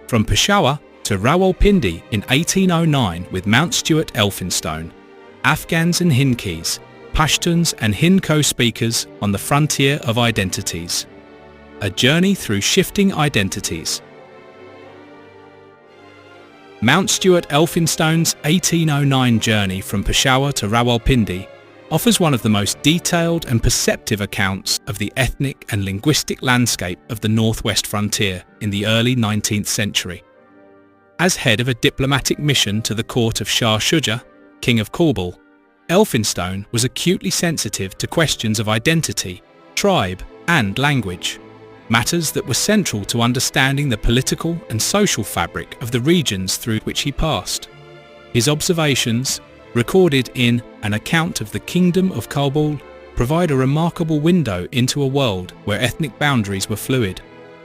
from Peshawar to Rawalpindi in 1809 with Mountstuart Elphinstone, Afghans and Hindkees, Pashtuns and Hindko speakers on the frontier of identities. A journey through shifting identities. Mountstuart Elphinstone's 1809 journey from Peshawar to Rawalpindi offers one of the most detailed and perceptive accounts of the ethnic and linguistic landscape of the northwest frontier in the early 19th century. As head of a diplomatic mission to the court of Shah Shujah, King of Kabul, Elphinstone was acutely sensitive to questions of identity, tribe and language, matters that were central to understanding the political and social fabric of the regions through which he passed. His observations, recorded in An Account of the Kingdom of Kabul, provide a remarkable window into a world where ethnic boundaries were fluid,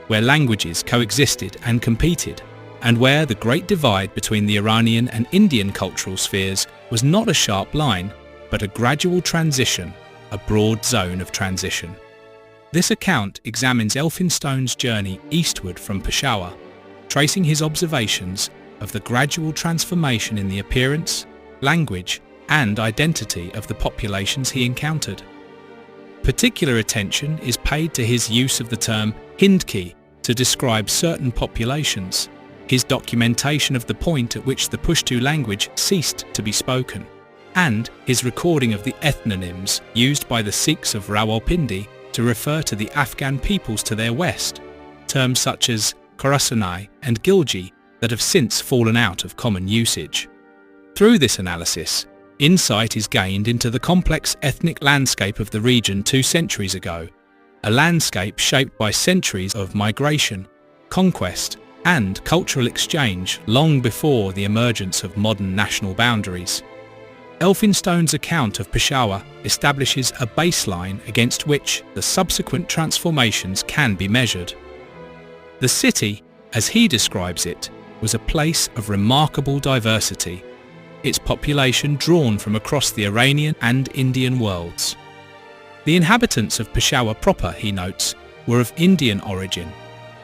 where languages coexisted and competed, and where the great divide between the Iranian and Indian cultural spheres was not a sharp line, but a gradual transition, a broad zone of transition. This account examines Elphinstone's journey eastward from Peshawar, tracing his observations of the gradual transformation in the appearance, language and identity of the populations he encountered. Particular attention is paid to his use of the term Hindkee to describe certain populations, his documentation of the point at which the Pashto language ceased to be spoken, and his recording of the ethnonyms used by the Sikhs of Rawalpindi to refer to the Afghan peoples to their west, terms such as Khorasani and Gilji that have since fallen out of common usage. Through this analysis, insight is gained into the complex ethnic landscape of the region 2 centuries ago, a landscape shaped by centuries of migration, conquest and cultural exchange long before the emergence of modern national boundaries. Elphinstone's account of Peshawar establishes a baseline against which the subsequent transformations can be measured. The city, as he describes it, was a place of remarkable diversity, its population drawn from across the Iranian and Indian worlds. The inhabitants of Peshawar proper, he notes, were of Indian origin,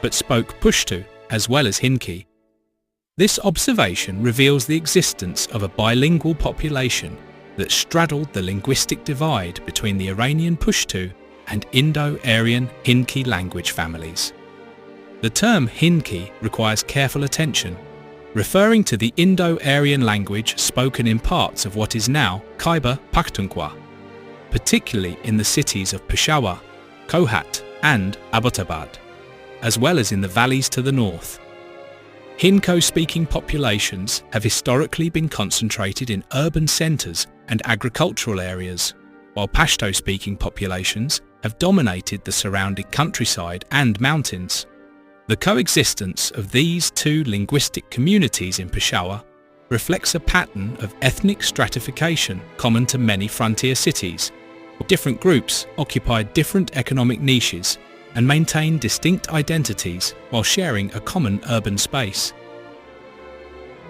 but spoke Pashto as well as Hindkee. This observation reveals the existence of a bilingual population that straddled the linguistic divide between the Iranian Pashto and Indo-Aryan Hindkee language families. The term Hindkee requires careful attention, referring to the Indo-Aryan language spoken in parts of what is now Khyber Pakhtunkhwa, particularly in the cities of Peshawar, Kohat and Abbottabad, as well as in the valleys to the north. Hindko-speaking populations have historically been concentrated in urban centres and agricultural areas, while Pashto-speaking populations have dominated the surrounding countryside and mountains. The coexistence of these two linguistic communities in Peshawar reflects a pattern of ethnic stratification common to many frontier cities. Different groups occupied different economic niches and maintained distinct identities while sharing a common urban space.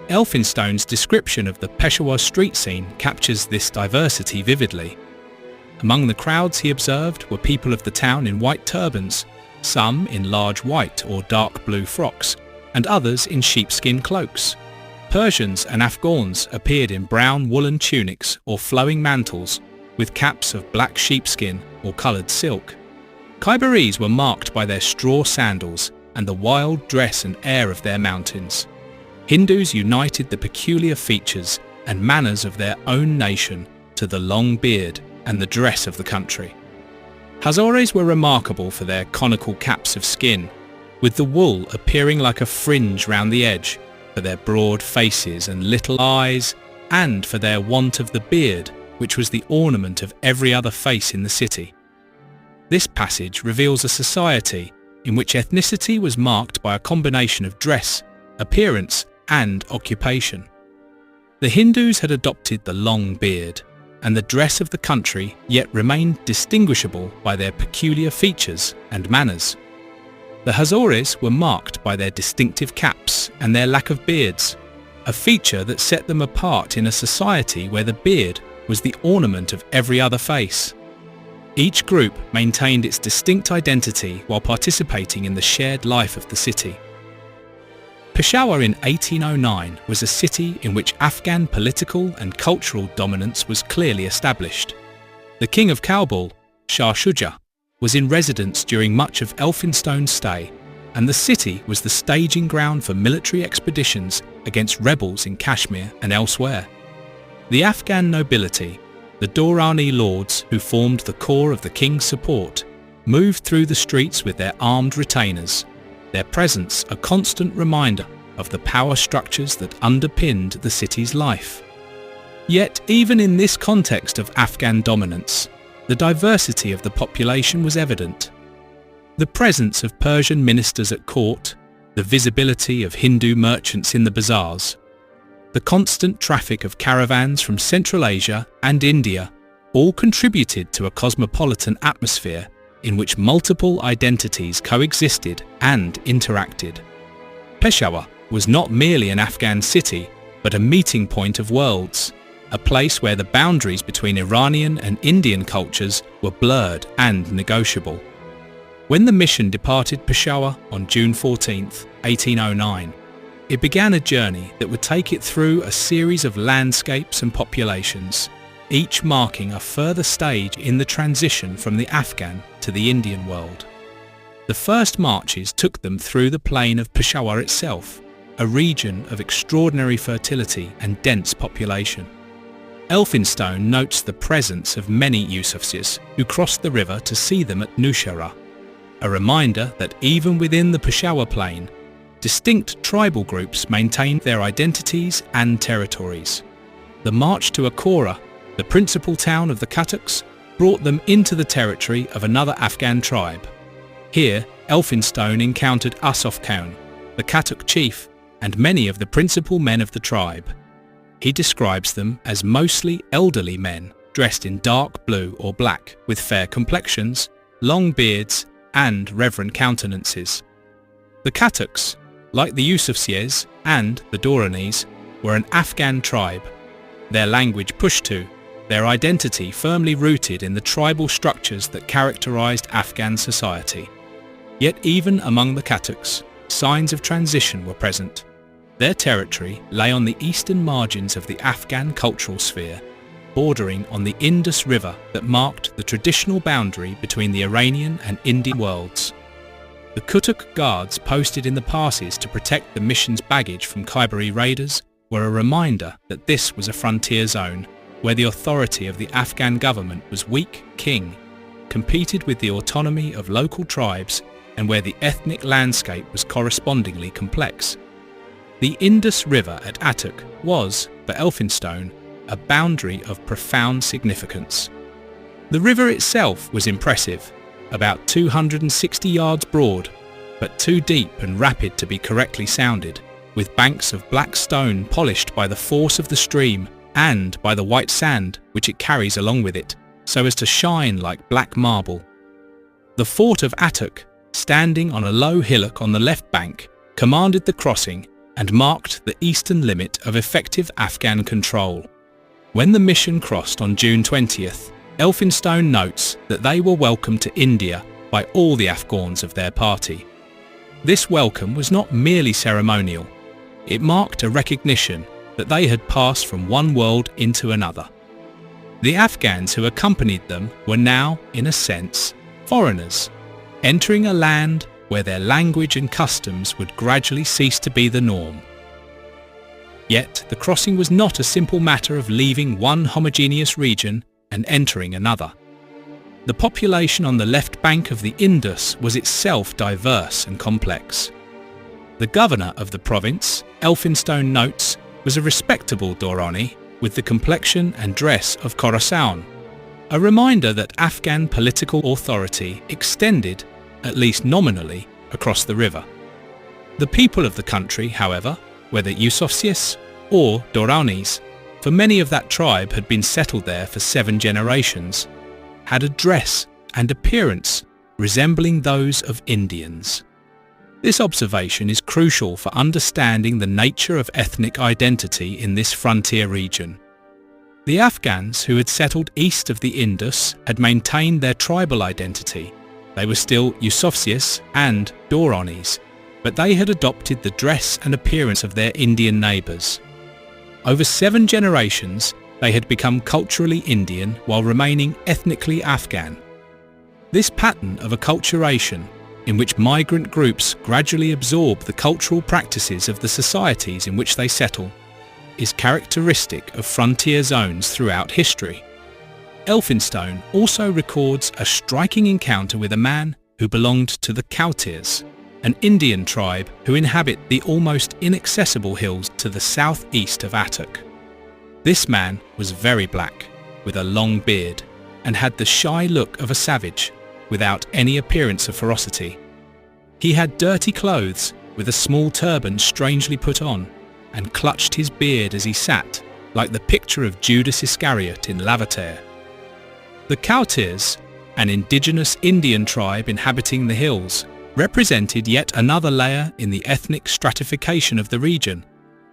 Elphinstone's description of the Peshawar street scene captures this diversity vividly. Among the crowds he observed were people of the town in white turbans, some in large white or dark blue frocks, and others in sheepskin cloaks. Persians and Afghans appeared in brown woolen tunics or flowing mantles, with caps of black sheepskin or coloured silk. Khyberis were marked by their straw sandals and the wild dress and air of their mountains. Hindus united the peculiar features and manners of their own nation to the long beard and the dress of the country. Hazares were remarkable for their conical caps of skin, with the wool appearing like a fringe round the edge, for their broad faces and little eyes, and for their want of the beard, which was the ornament of every other face in the city. This passage reveals a society in which ethnicity was marked by a combination of dress, appearance, and occupation. The Hindus had adopted the long beard, and the dress of the country yet remained distinguishable by their peculiar features and manners. The Hazares were marked by their distinctive caps and their lack of beards, a feature that set them apart in a society where the beard was the ornament of every other face. Each group maintained its distinct identity while participating in the shared life of the city. Peshawar in 1809 was a city in which Afghan political and cultural dominance was clearly established. The King of Kabul, Shah Shujah, was in residence during much of Elphinstone's stay, and the city was the staging ground for military expeditions against rebels in Kashmir and elsewhere. The Afghan nobility, the Durrani lords who formed the core of the king's support, moved through the streets with their armed retainers, their presence a constant reminder of the power structures that underpinned the city's life. Yet even in this context of Afghan dominance, the diversity of the population was evident. The presence of Persian ministers at court, the visibility of Hindu merchants in the bazaars, the constant traffic of caravans from Central Asia and India all contributed to a cosmopolitan atmosphere in which multiple identities coexisted and interacted. Peshawar was not merely an Afghan city, but a meeting point of worlds, a place where the boundaries between Iranian and Indian cultures were blurred and negotiable. When the mission departed Peshawar on June 14, 1809, it began a journey that would take it through a series of landscapes and populations, each marking a further stage in the transition from the Afghan to the Indian world. The first marches took them through the plain of Peshawar itself, a region of extraordinary fertility and dense population. Elphinstone notes the presence of many Yusufzais who crossed the river to see them at Nushaira, a reminder that even within the Peshawar plain, distinct tribal groups maintained their identities and territories. The march to Akora, the principal town of the Katuks, brought them into the territory of another Afghan tribe. Here, Elphinstone encountered Asaf Khan, the Katuk chief, and many of the principal men of the tribe. He describes them as mostly elderly men dressed in dark blue or black with fair complexions, long beards and reverent countenances. The Katuks, like the Yusufzais and the Durranis, were an Afghan tribe, their language Pashto, their identity firmly rooted in the tribal structures that characterized Afghan society. Yet even among the Katuks, signs of transition were present. Their territory lay on the eastern margins of the Afghan cultural sphere, bordering on the Indus River that marked the traditional boundary between the Iranian and Indian worlds. The Kutuk guards posted in the passes to protect the mission's baggage from Khyberī raiders were a reminder that this was a frontier zone where the authority of the Afghan government was weak king, competed with the autonomy of local tribes, and where the ethnic landscape was correspondingly complex. The Indus River at Attock was, for Elphinstone, a boundary of profound significance. The river itself was impressive, about 260 yards broad, but too deep and rapid to be correctly sounded, with banks of black stone polished by the force of the stream and by the white sand which it carries along with it, so as to shine like black marble. The fort of Attock, standing on a low hillock on the left bank, commanded the crossing and marked the eastern limit of effective Afghan control. When the mission crossed on June 20th, Elphinstone notes that they were welcomed to India by all the Afghans of their party. This welcome was not merely ceremonial. It marked a recognition that they had passed from one world into another. The Afghans who accompanied them were now, in a sense, foreigners, entering a land where their language and customs would gradually cease to be the norm. Yet the crossing was not a simple matter of leaving one homogeneous region and entering another. The population on the left bank of the Indus was itself diverse and complex. The governor of the province, Elphinstone notes, was a respectable Durrani with the complexion and dress of Khorasan, a reminder that Afghan political authority extended, at least nominally, across the river. The people of the country, however, whether Yusufzais or Durranis, for many of that tribe had been settled there for 7 generations, had a dress and appearance resembling those of Indians. This observation is crucial for understanding the nature of ethnic identity in this frontier region. The Afghans who had settled east of the Indus had maintained their tribal identity. They were still Yusufzais and Durranis, but they had adopted the dress and appearance of their Indian neighbours. Over 7 generations, they had become culturally Indian while remaining ethnically Afghan. This pattern of acculturation, in which migrant groups gradually absorb the cultural practices of the societies in which they settle, is characteristic of frontier zones throughout history. Elphinstone also records a striking encounter with a man who belonged to the Khautirs, an Indian tribe who inhabit the almost inaccessible hills to the southeast of Attock. This man was very black, with a long beard, and had the shy look of a savage, without any appearance of ferocity. He had dirty clothes, with a small turban strangely put on, and clutched his beard as he sat, like the picture of Judas Iscariot in Lavater. The Khautirs, an indigenous Indian tribe inhabiting the hills, represented yet another layer in the ethnic stratification of the region,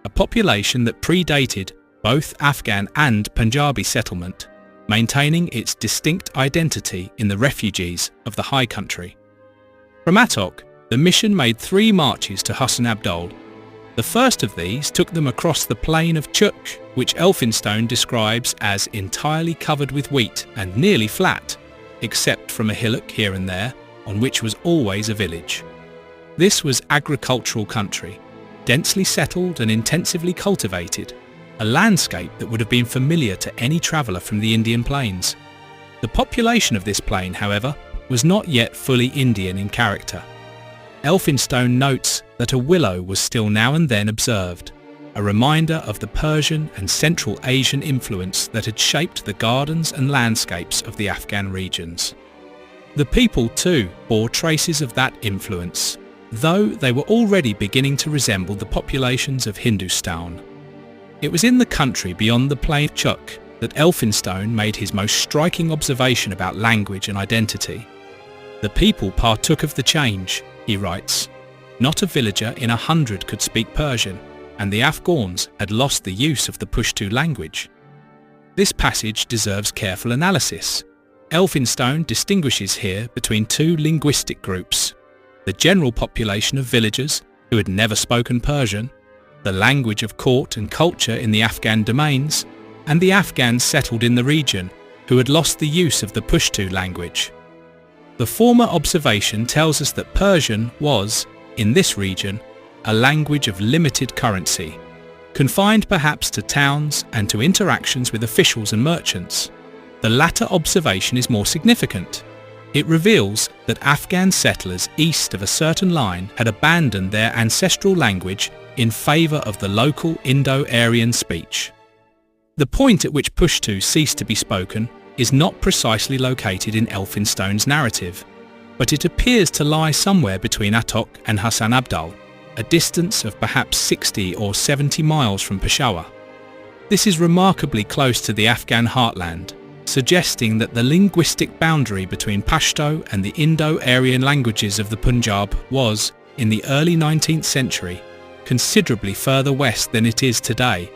a population that predated both Afghan and Punjabi settlement, maintaining its distinct identity in the refugees of the high country. From Attock, the mission made 3 marches to Hassan Abdul. The first of these took them across the plain of Chukch, which Elphinstone describes as entirely covered with wheat and nearly flat, except from a hillock here and there, on which was always a village. This was agricultural country, densely settled and intensively cultivated, a landscape that would have been familiar to any traveller from the Indian plains. The population of this plain, however, was not yet fully Indian in character. Elphinstone notes that a willow was still now and then observed, a reminder of the Persian and Central Asian influence that had shaped the gardens and landscapes of the Afghan regions. The people too bore traces of that influence, though they were already beginning to resemble the populations of Hindustan. It was in the country beyond the plain of Chukch that Elphinstone made his most striking observation about language and identity. The people partook of the change, he writes. Not a villager in 100 could speak Persian, and the Afghans had lost the use of the Pashto language. This passage deserves careful analysis. Elphinstone distinguishes here between 2 linguistic groups: the general population of villagers who had never spoken Persian, the language of court and culture in the Afghan domains, and the Afghans settled in the region who had lost the use of the Pashto language. The former observation tells us that Persian was, in this region, a language of limited currency, confined perhaps to towns and to interactions with officials and merchants. The latter observation is more significant. It reveals that Afghan settlers east of a certain line had abandoned their ancestral language in favour of the local Indo-Aryan speech. The point at which Pashto ceased to be spoken is not precisely located in Elphinstone's narrative, but it appears to lie somewhere between Attock and Hassan Abdul, a distance of perhaps 60 or 70 miles from Peshawar. This is remarkably close to the Afghan heartland, suggesting that the linguistic boundary between Pashto and the Indo-Aryan languages of the Punjab was, in the early 19th century, considerably further west than it is today.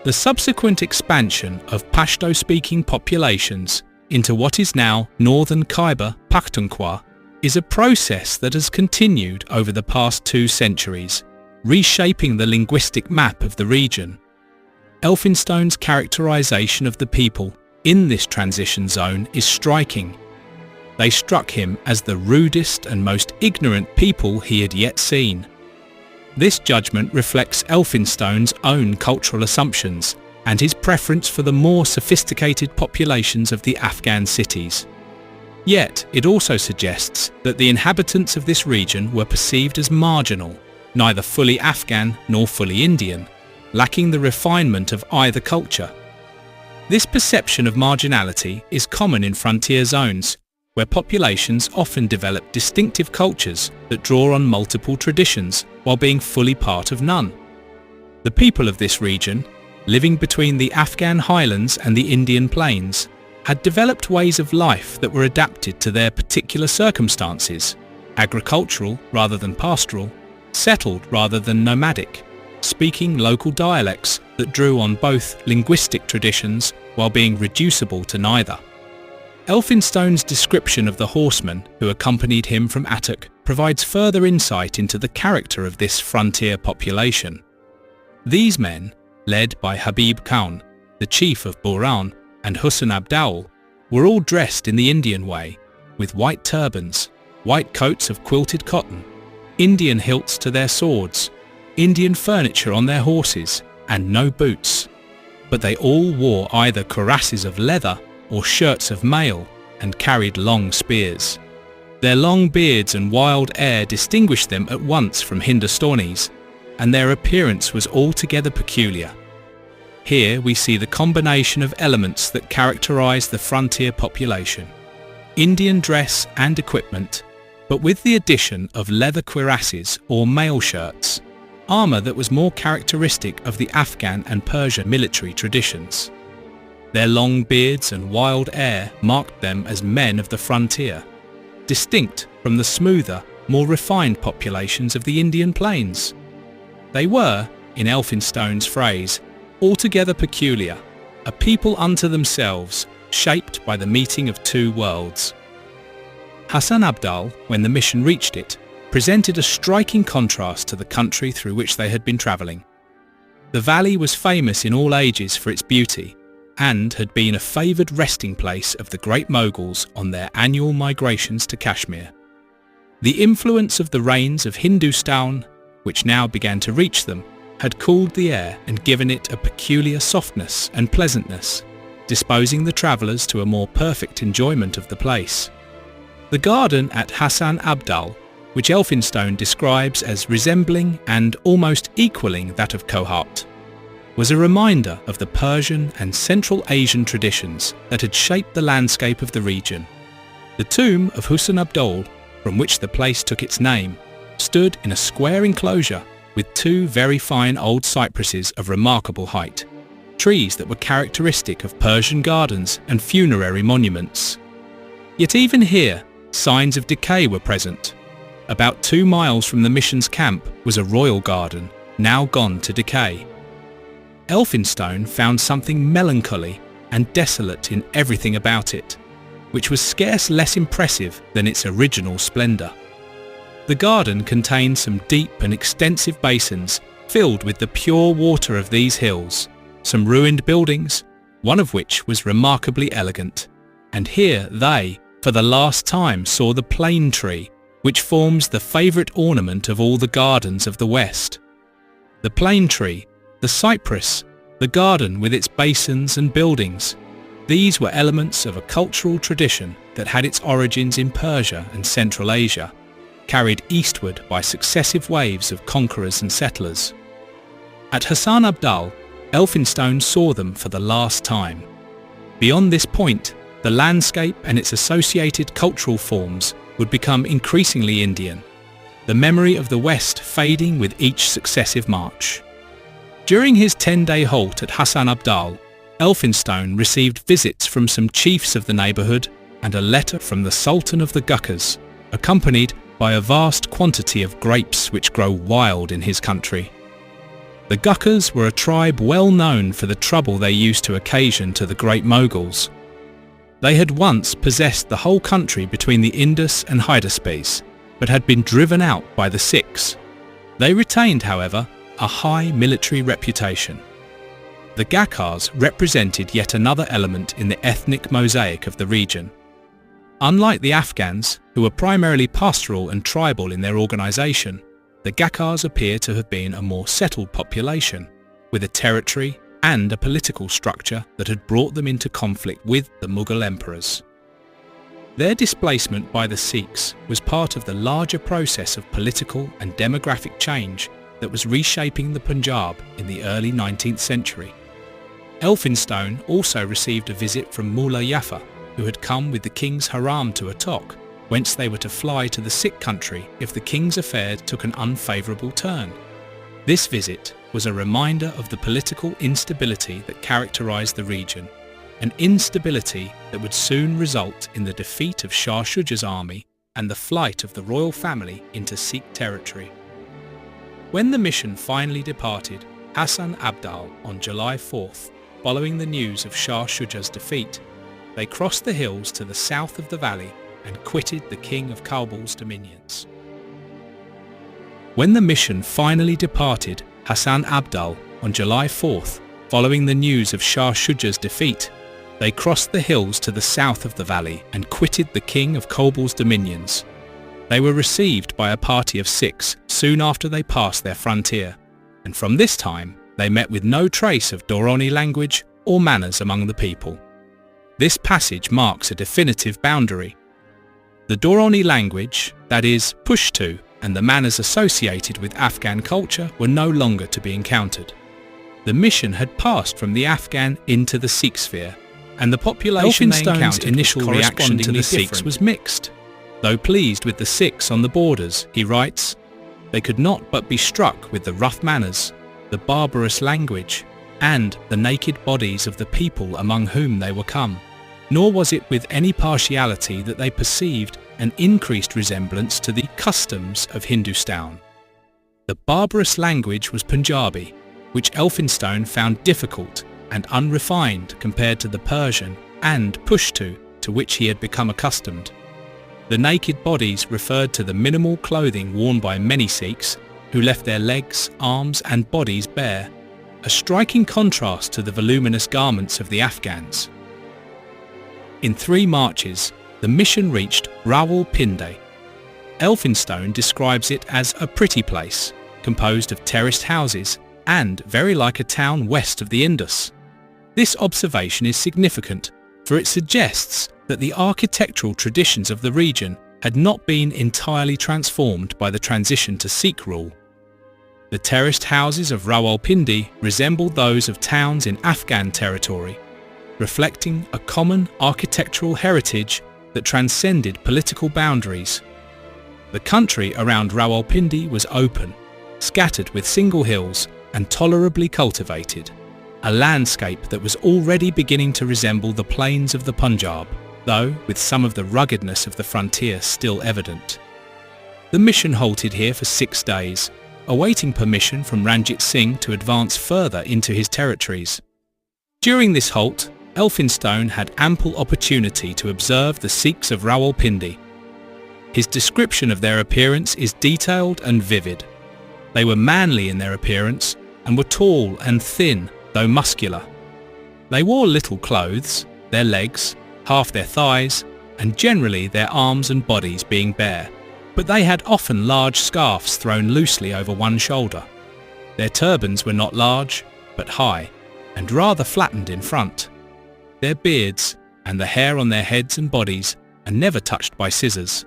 The subsequent expansion of Pashto-speaking populations into what is now northern Khyber Pakhtunkhwa is a process that has continued over the past 2 centuries, reshaping the linguistic map of the region. Elphinstone's characterization of the people in this transition zone is striking. They struck him as the rudest and most ignorant people he had yet seen. This judgment reflects Elphinstone's own cultural assumptions and his preference for the more sophisticated populations of the Afghan cities. Yet it also suggests that the inhabitants of this region were perceived as marginal, neither fully Afghan nor fully Indian, lacking the refinement of either culture. This perception of marginality is common in frontier zones, where populations often develop distinctive cultures that draw on multiple traditions while being fully part of none. The people of this region, living between the Afghan highlands and the Indian plains, had developed ways of life that were adapted to their particular circumstances, agricultural rather than pastoral, settled rather than nomadic, speaking local dialects that drew on both linguistic traditions while being reducible to neither. Elphinstone's description of the horsemen who accompanied him from Attock provides further insight into the character of this frontier population. These men, led by Habib Khan, the chief of Buran, and Hussein Abdal, were all dressed in the Indian way, with white turbans, white coats of quilted cotton, Indian hilts to their swords, Indian furniture on their horses, and no boots. But they all wore either cuirasses of leather or shirts of mail, and carried long spears. Their long beards and wild air distinguished them at once from Hindustanis, and their appearance was altogether peculiar. Here we see the combination of elements that characterize the frontier population: Indian dress and equipment, but with the addition of leather cuirasses or mail shirts, armour that was more characteristic of the Afghan and Persian military traditions. Their long beards and wild air marked them as men of the frontier, distinct from the smoother, more refined populations of the Indian plains. They were, in Elphinstone's phrase, altogether peculiar, a people unto themselves, shaped by the meeting of two worlds. Hassan Abdal, when the mission reached it, presented a striking contrast to the country through which they had been travelling. The valley was famous in all ages for its beauty, and had been a favoured resting place of the great Mughals on their annual migrations to Kashmir. The influence of the rains of Hindustan, which now began to reach them, had cooled the air and given it a peculiar softness and pleasantness, disposing the travellers to a more perfect enjoyment of the place. The garden at Hassan Abdal, which Elphinstone describes as resembling and almost equalling that of Kohat, was a reminder of the Persian and Central Asian traditions that had shaped the landscape of the region. The tomb of Hussein Abdal, from which the place took its name, stood in a square enclosure with two very fine old cypresses of remarkable height, trees that were characteristic of Persian gardens and funerary monuments. Yet even here, signs of decay were present. About 2 miles from the mission's camp was a royal garden, now gone to decay. Elphinstone found something melancholy and desolate in everything about it, which was scarce less impressive than its original splendour. The garden contained some deep and extensive basins filled with the pure water of these hills, some ruined buildings, one of which was remarkably elegant, and here they, for the last time, saw the plane tree, which forms the favourite ornament of all the gardens of the West. The plane tree, the cypress, the garden with its basins and buildings, these were elements of a cultural tradition that had its origins in Persia and Central Asia, carried eastward by successive waves of conquerors and settlers. At Hassan Abdal, Elphinstone saw them for the last time. Beyond this point, the landscape and its associated cultural forms would become increasingly Indian, the memory of the West fading with each successive march. During his 10-day halt at Hassan Abdal, Elphinstone received visits from some chiefs of the neighbourhood and a letter from the Sultan of the Gukkas, accompanied by a vast quantity of grapes which grow wild in his country. The Gukkas were a tribe well known for the trouble they used to occasion to the great Mughals. They had once possessed the whole country between the Indus and Hydaspes, but had been driven out by the Sikhs. They retained, however, a high military reputation. The Gukkas represented yet another element in the ethnic mosaic of the region. Unlike the Afghans, who were primarily pastoral and tribal in their organisation, the Gukkas appear to have been a more settled population, with a territory and a political structure that had brought them into conflict with the Mughal emperors. Their displacement by the Sikhs was part of the larger process of political and demographic change that was reshaping the Punjab in the early 19th century. Elphinstone also received a visit from Mullah Jaffa, who had come with the king's haram to Attock, whence they were to fly to the Sikh country if the king's affairs took an unfavourable turn. This visit was a reminder of the political instability that characterised the region, an instability that would soon result in the defeat of Shah Shujah's army and the flight of the royal family into Sikh territory. When the mission finally departed Hassan Abdal on July 4th, following the news of Shah Shujah's defeat, they crossed the hills to the south of the valley and quitted the king of Kabul's dominions. When the mission finally departed Hassan Abdal on July 4th, following the news of Shah Shujah's defeat, they crossed the hills to the south of the valley and quitted the king of Kabul's dominions. They were received by a party of Sikhs soon after they passed their frontier, and from this time they met with no trace of Durrani language or manners among the people. This passage marks a definitive boundary. The Durrani language, that is, Pushtu, and the manners associated with Afghan culture were no longer to be encountered. The mission had passed from the Afghan into the Sikh sphere, and the population they encountered initial reaction to the Sikhs was mixed. Though pleased with the Sikhs on the borders, he writes, they could not but be struck with the rough manners, the barbarous language, and the naked bodies of the people among whom they were come. Nor was it with any partiality that they perceived an increased resemblance to the customs of Hindustan. The barbarous language was Punjabi, which Elphinstone found difficult and unrefined compared to the Persian and Pushtu to which he had become accustomed. The naked bodies referred to the minimal clothing worn by many Sikhs, who left their legs, arms and bodies bare, a striking contrast to the voluminous garments of the Afghans. In 3 marches, the mission reached Rawalpindi. Elphinstone describes it as a pretty place, composed of terraced houses and very like a town west of the Indus. This observation is significant, for it suggests that the architectural traditions of the region had not been entirely transformed by the transition to Sikh rule. The terraced houses of Rawalpindi resembled those of towns in Afghan territory, reflecting a common architectural heritage that transcended political boundaries. The country around Rawalpindi was open, scattered with single hills and tolerably cultivated, a landscape that was already beginning to resemble the plains of the Punjab, though with some of the ruggedness of the frontier still evident. The mission halted here for 6 days, awaiting permission from Ranjit Singh to advance further into his territories. During this halt, Elphinstone had ample opportunity to observe the Sikhs of Rawalpindi. His description of their appearance is detailed and vivid. They were manly in their appearance and were tall and thin, though muscular. They wore little clothes, their legs, half their thighs, and generally their arms and bodies being bare, but they had often large scarves thrown loosely over one shoulder. Their turbans were not large, but high, and rather flattened in front. Their beards and the hair on their heads and bodies are never touched by scissors.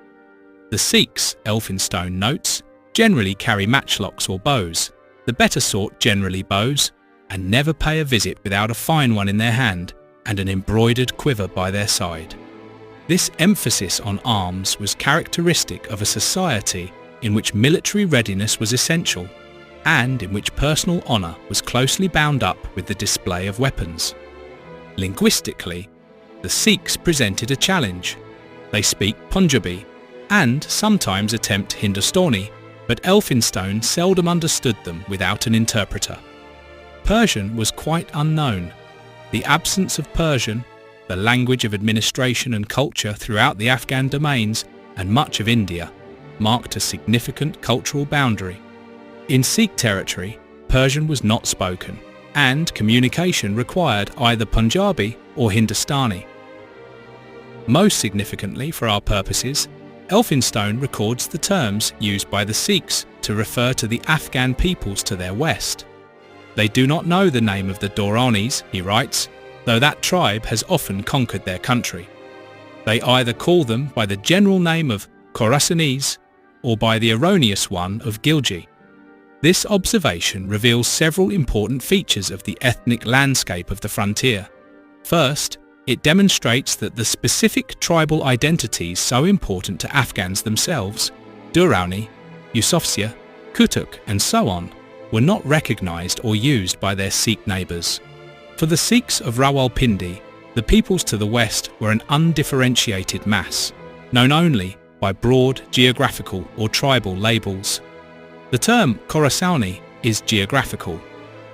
The Sikhs, Elphinstone notes, generally carry matchlocks or bows, the better sort generally bows, and never pay a visit without a fine one in their hand and an embroidered quiver by their side. This emphasis on arms was characteristic of a society in which military readiness was essential, and in which personal honour was closely bound up with the display of weapons. Linguistically, the Sikhs presented a challenge. They speak Punjabi and sometimes attempt Hindustani, but Elphinstone seldom understood them without an interpreter. Persian was quite unknown. The absence of Persian, the language of administration and culture throughout the Afghan domains and much of India, marked a significant cultural boundary. In Sikh territory, Persian was not spoken, and communication required either Punjabi or Hindustani. Most significantly for our purposes, Elphinstone records the terms used by the Sikhs to refer to the Afghan peoples to their west. They do not know the name of the Durranis, he writes, though that tribe has often conquered their country. They either call them by the general name of Khorasanese or by the erroneous one of Gilji. This observation reveals several important features of the ethnic landscape of the frontier. First, it demonstrates that the specific tribal identities so important to Afghans themselves, Durrani, Yusufzai, Kutuk and so on, were not recognised or used by their Sikh neighbours. For the Sikhs of Rawalpindi, the peoples to the west were an undifferentiated mass, known only by broad geographical or tribal labels. The term Khorasani is geographical,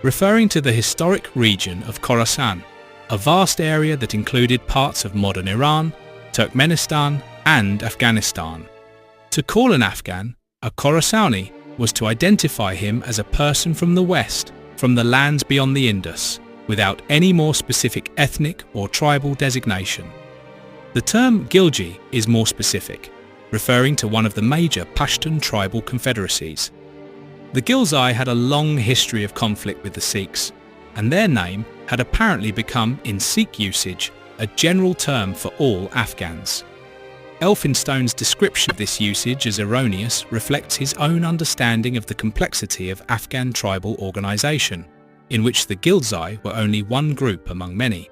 referring to the historic region of Khorasan, a vast area that included parts of modern Iran, Turkmenistan and Afghanistan. To call an Afghan a Khorasani was to identify him as a person from the west, from the lands beyond the Indus, without any more specific ethnic or tribal designation. The term Gilji is more specific, referring to one of the major Pashtun tribal confederacies. The Ghilzai had a long history of conflict with the Sikhs, and their name had apparently become, in Sikh usage, a general term for all Afghans. Elphinstone's description of this usage as erroneous reflects his own understanding of the complexity of Afghan tribal organisation, in which the Ghilzai were only one group among many.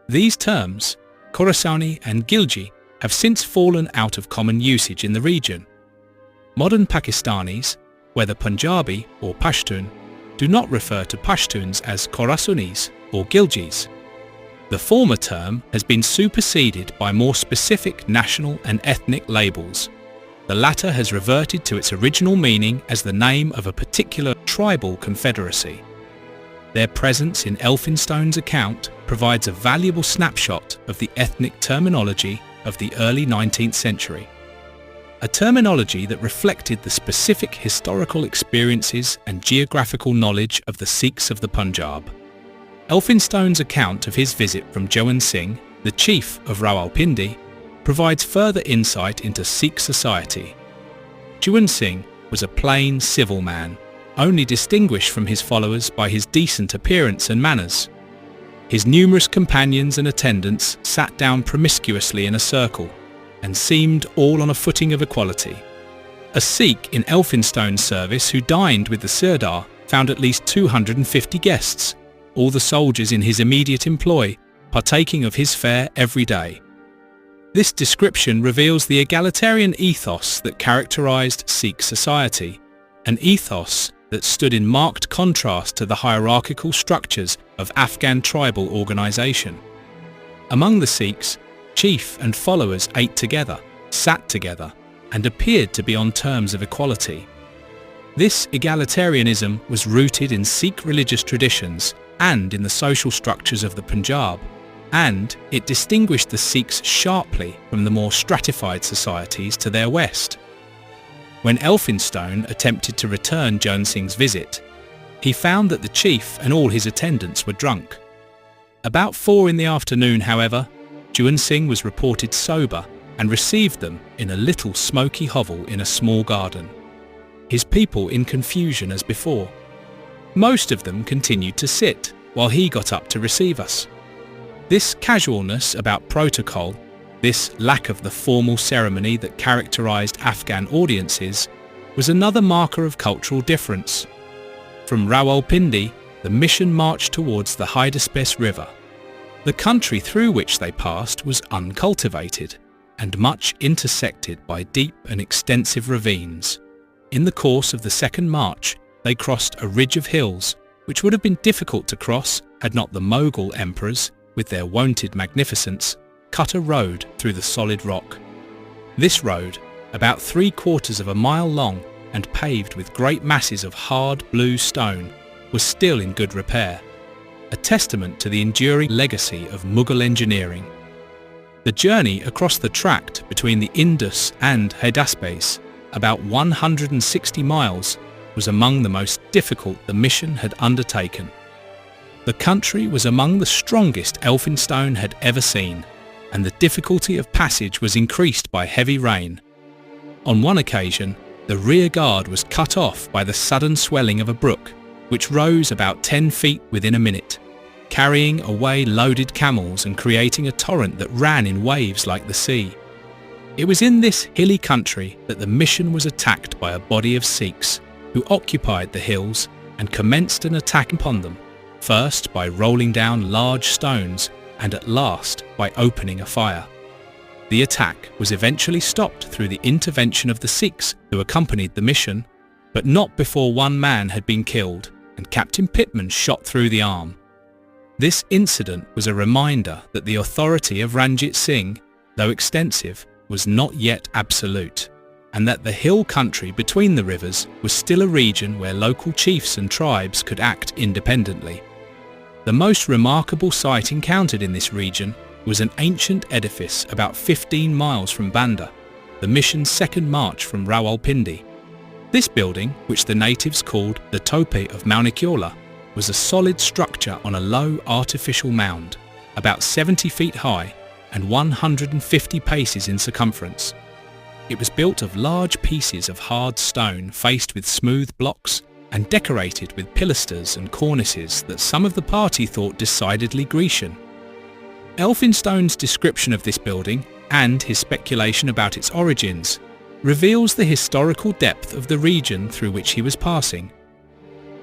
These terms, Khorasani and Gilji, have since fallen out of common usage in the region. Modern Pakistanis, whether Punjabi or Pashtun, do not refer to Pashtuns as Khorasunis or Giljis. The former term has been superseded by more specific national and ethnic labels. The latter has reverted to its original meaning as the name of a particular tribal confederacy. Their presence in Elphinstone's account provides a valuable snapshot of the ethnic terminology of the early 19th century. A terminology that reflected the specific historical experiences and geographical knowledge of the Sikhs of the Punjab. Elphinstone's account of his visit from Jiwan Singh, the chief of Rawalpindi, provides further insight into Sikh society. Jiwan Singh was a plain civil man, only distinguished from his followers by his decent appearance and manners. His numerous companions and attendants sat down promiscuously in a circle and seemed all on a footing of equality. A Sikh in Elphinstone's service who dined with the Sirdar found at least 250 guests, all the soldiers in his immediate employ, partaking of his fare every day. This description reveals the egalitarian ethos that characterized Sikh society, an ethos that stood in marked contrast to the hierarchical structures of Afghan tribal organization. Among the Sikhs, chief and followers ate together, sat together, and appeared to be on terms of equality. This egalitarianism was rooted in Sikh religious traditions and in the social structures of the Punjab, and it distinguished the Sikhs sharply from the more stratified societies to their west. When Elphinstone attempted to return Jiwan Singh's visit, he found that the chief and all his attendants were drunk. About 4 in the afternoon, however, Jiwan Singh was reported sober and received them in a little smoky hovel in a small garden. His people in confusion as before. Most of them continued to sit while he got up to receive us. This casualness about protocol, this lack of the formal ceremony that characterized Afghan audiences, was another marker of cultural difference. From Rawalpindi, the mission marched towards the Indus River. The country through which they passed was uncultivated and much intersected by deep and extensive ravines. In the course of the second march, they crossed a ridge of hills which would have been difficult to cross had not the Mughal emperors, with their wonted magnificence, cut a road through the solid rock. This road, about 3/4 of a mile long and paved with great masses of hard blue stone, was still in good repair, a testament to the enduring legacy of Mughal engineering. The journey across the tract between the Indus and Hindkees, about 160 miles, was among the most difficult the mission had undertaken. The country was among the strongest Elphinstone had ever seen, and the difficulty of passage was increased by heavy rain. On one occasion, the rear guard was cut off by the sudden swelling of a brook, which rose about 10 feet within a minute, carrying away loaded camels and creating a torrent that ran in waves like the sea. It was in this hilly country that the mission was attacked by a body of Sikhs, who occupied the hills and commenced an attack upon them, first by rolling down large stones and at last by opening a fire. The attack was eventually stopped through the intervention of the Sikhs who accompanied the mission, but not before one man had been killed and Captain Pittman shot through the arm. This incident was a reminder that the authority of Ranjit Singh, though extensive, was not yet absolute, and that the hill country between the rivers was still a region where local chiefs and tribes could act independently. The most remarkable site encountered in this region was an ancient edifice about 15 miles from Banda, the mission's second march from Rawalpindi. This building, which the natives called the Tope of Maunikyola, was a solid structure on a low artificial mound, about 70 feet high and 150 paces in circumference. It was built of large pieces of hard stone faced with smooth blocks and decorated with pilasters and cornices that some of the party thought decidedly Grecian. Elphinstone's description of this building and his speculation about its origins reveals the historical depth of the region through which he was passing.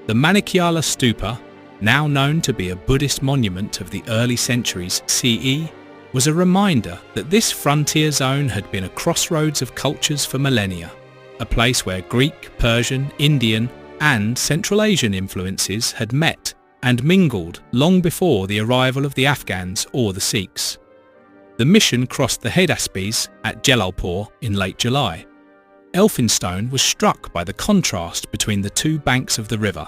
The Manikyala Stupa, now known to be a Buddhist monument of the early centuries CE, was a reminder that this frontier zone had been a crossroads of cultures for millennia, a place where Greek, Persian, Indian and Central Asian influences had met and mingled long before the arrival of the Afghans or the Sikhs. The mission crossed the Hydaspes at Jalalpur in late July. Elphinstone was struck by the contrast between the two banks of the river.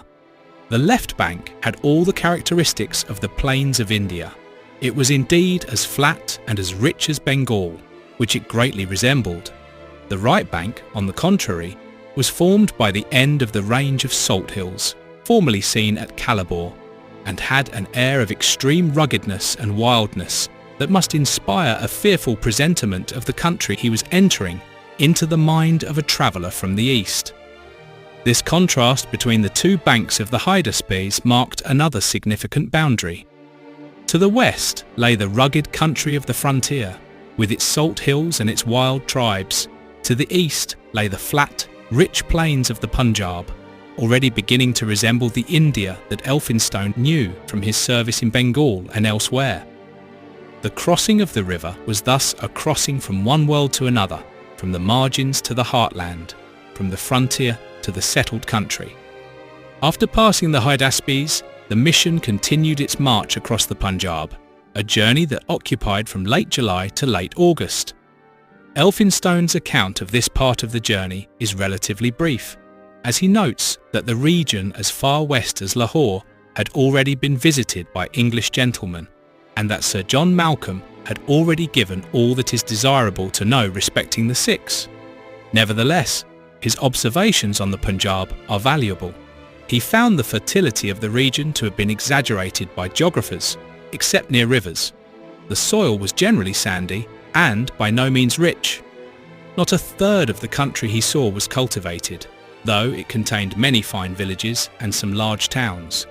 The left bank had all the characteristics of the plains of India. It was indeed as flat and as rich as Bengal, which it greatly resembled. The right bank, on the contrary, was formed by the end of the range of salt hills, formerly seen at Calabar, and had an air of extreme ruggedness and wildness that must inspire a fearful presentiment of the country he was entering into the mind of a traveller from the east. This contrast between the two banks of the Hydaspes marked another significant boundary. To the west lay the rugged country of the frontier, with its salt hills and its wild tribes. To the east lay the flat, rich plains of the Punjab, already beginning to resemble the India that Elphinstone knew from his service in Bengal and elsewhere. The crossing of the river was thus a crossing from one world to another, from the margins to the heartland, from the frontier to the settled country. After passing the Hydaspes, the mission continued its march across the Punjab, a journey that occupied from late July to late August. Elphinstone's account of this part of the journey is relatively brief, as he notes that the region as far west as Lahore had already been visited by English gentlemen, and that Sir John Malcolm had already given all that is desirable to know respecting the Sikhs. Nevertheless, his observations on the Punjab are valuable. He found the fertility of the region to have been exaggerated by geographers, except near rivers. The soil was generally sandy and by no means rich. Not a third of the country he saw was cultivated, though it contained many fine villages and some large towns.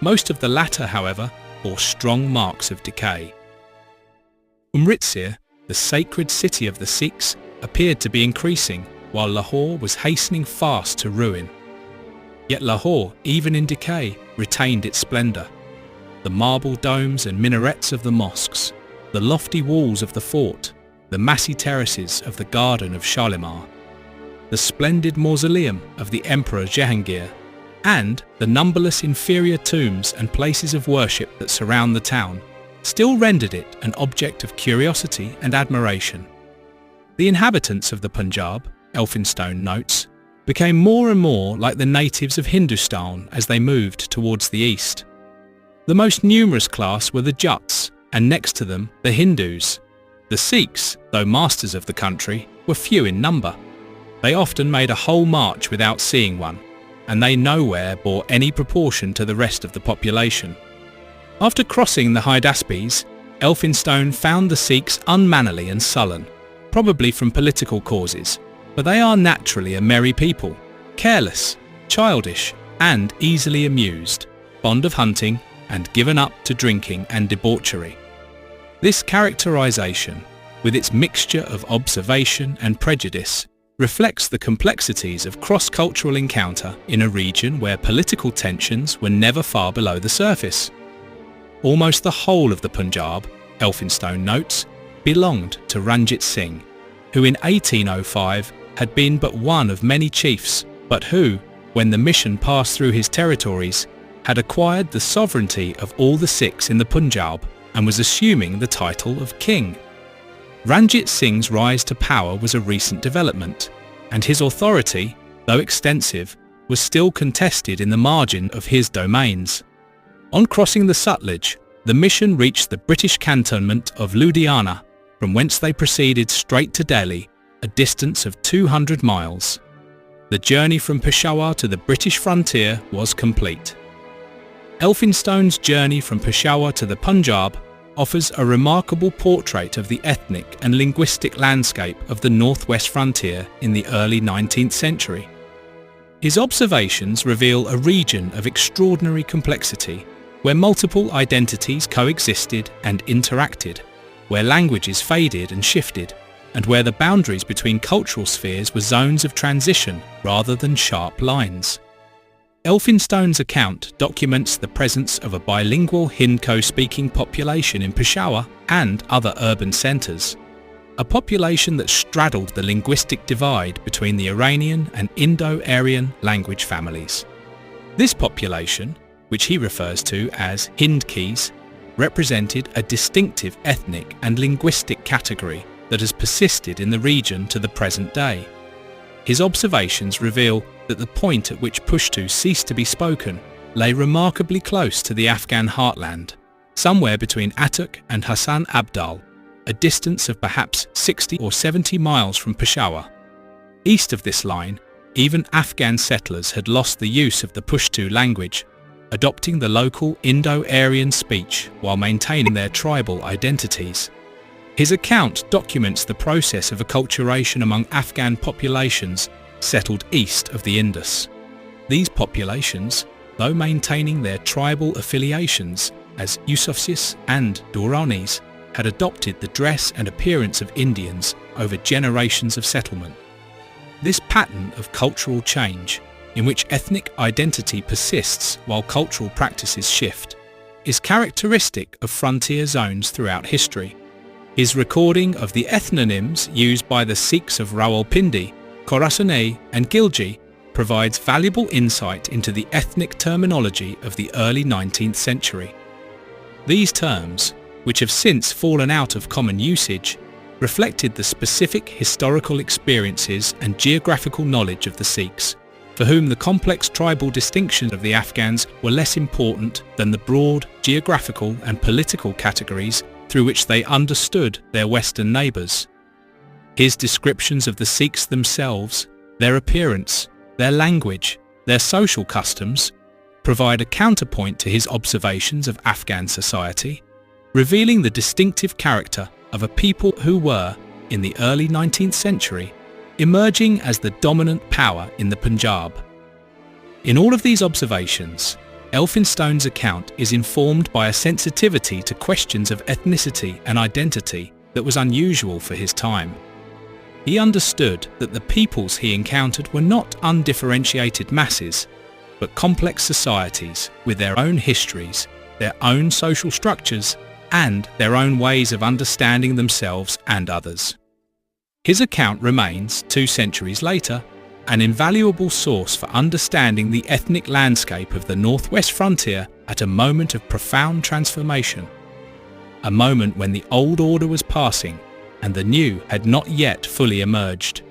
Most of the latter, however, bore strong marks of decay. Amritsar, the sacred city of the Sikhs, appeared to be increasing, while Lahore was hastening fast to ruin. Yet Lahore, even in decay, retained its splendour. The marble domes and minarets of the mosques, the lofty walls of the fort, the massy terraces of the garden of Shalimar, the splendid mausoleum of the Emperor Jahangir, and the numberless inferior tombs and places of worship that surround the town, still rendered it an object of curiosity and admiration. The inhabitants of the Punjab, Elphinstone notes, became more and more like the natives of Hindustan as they moved towards the east. The most numerous class were the Jats, and next to them the Hindus. The Sikhs, though masters of the country, were few in number. They often made a whole march without seeing one, and they nowhere bore any proportion to the rest of the population. After crossing the Hydaspes, Elphinstone found the Sikhs unmannerly and sullen, probably from political causes, but they are naturally a merry people, careless, childish and easily amused, fond of hunting and given up to drinking and debauchery. This characterization, with its mixture of observation and prejudice, reflects the complexities of cross-cultural encounter in a region where political tensions were never far below the surface. Almost the whole of the Punjab, Elphinstone notes, belonged to Ranjit Singh, who in 1805 had been but one of many chiefs, but who, when the mission passed through his territories, had acquired the sovereignty of all the Sikhs in the Punjab and was assuming the title of king. Ranjit Singh's rise to power was a recent development, and his authority, though extensive, was still contested in the margin of his domains. On crossing the Sutlej, the mission reached the British cantonment of Ludhiana, from whence they proceeded straight to Delhi, a distance of 200 miles. The journey from Peshawar to the British frontier was complete. Elphinstone's journey from Peshawar to the Punjab offers a remarkable portrait of the ethnic and linguistic landscape of the northwest frontier in the early 19th century. His observations reveal a region of extraordinary complexity, where multiple identities coexisted and interacted, where languages faded and shifted, and where the boundaries between cultural spheres were zones of transition rather than sharp lines. Elphinstone's account documents the presence of a bilingual Hindko-speaking population in Peshawar and other urban centres, a population that straddled the linguistic divide between the Iranian and Indo-Aryan language families. This population, which he refers to as Hindkees, represented a distinctive ethnic and linguistic category that has persisted in the region to the present day. His observations reveal that the point at which Pashto ceased to be spoken lay remarkably close to the Afghan heartland, somewhere between Attock and Hassan Abdal, a distance of perhaps 60 or 70 miles from Peshawar. East of this line, even Afghan settlers had lost the use of the Pashto language, adopting the local Indo-Aryan speech while maintaining their tribal identities. His account documents the process of acculturation among Afghan populations settled east of the Indus. These populations, though maintaining their tribal affiliations as Yusufzais and Durranis, had adopted the dress and appearance of Indians over generations of settlement. This pattern of cultural change, in which ethnic identity persists while cultural practices shift, is characteristic of frontier zones throughout history. His recording of the ethnonyms used by the Sikhs of Rawalpindi, Khorasani and Gilji provides valuable insight into the ethnic terminology of the early 19th century. These terms, which have since fallen out of common usage, reflected the specific historical experiences and geographical knowledge of the Sikhs, for whom the complex tribal distinctions of the Afghans were less important than the broad geographical and political categories through which they understood their Western neighbours. His descriptions of the Sikhs themselves, their appearance, their language, their social customs, provide a counterpoint to his observations of Afghan society, revealing the distinctive character of a people who were, in the early 19th century, emerging as the dominant power in the Punjab. In all of these observations, Elphinstone's account is informed by a sensitivity to questions of ethnicity and identity that was unusual for his time. He understood that the peoples he encountered were not undifferentiated masses, but complex societies with their own histories, their own social structures, and their own ways of understanding themselves and others. His account remains, 2 centuries later, an invaluable source for understanding the ethnic landscape of the northwest frontier at a moment of profound transformation, a moment when the old order was passing and the new had not yet fully emerged.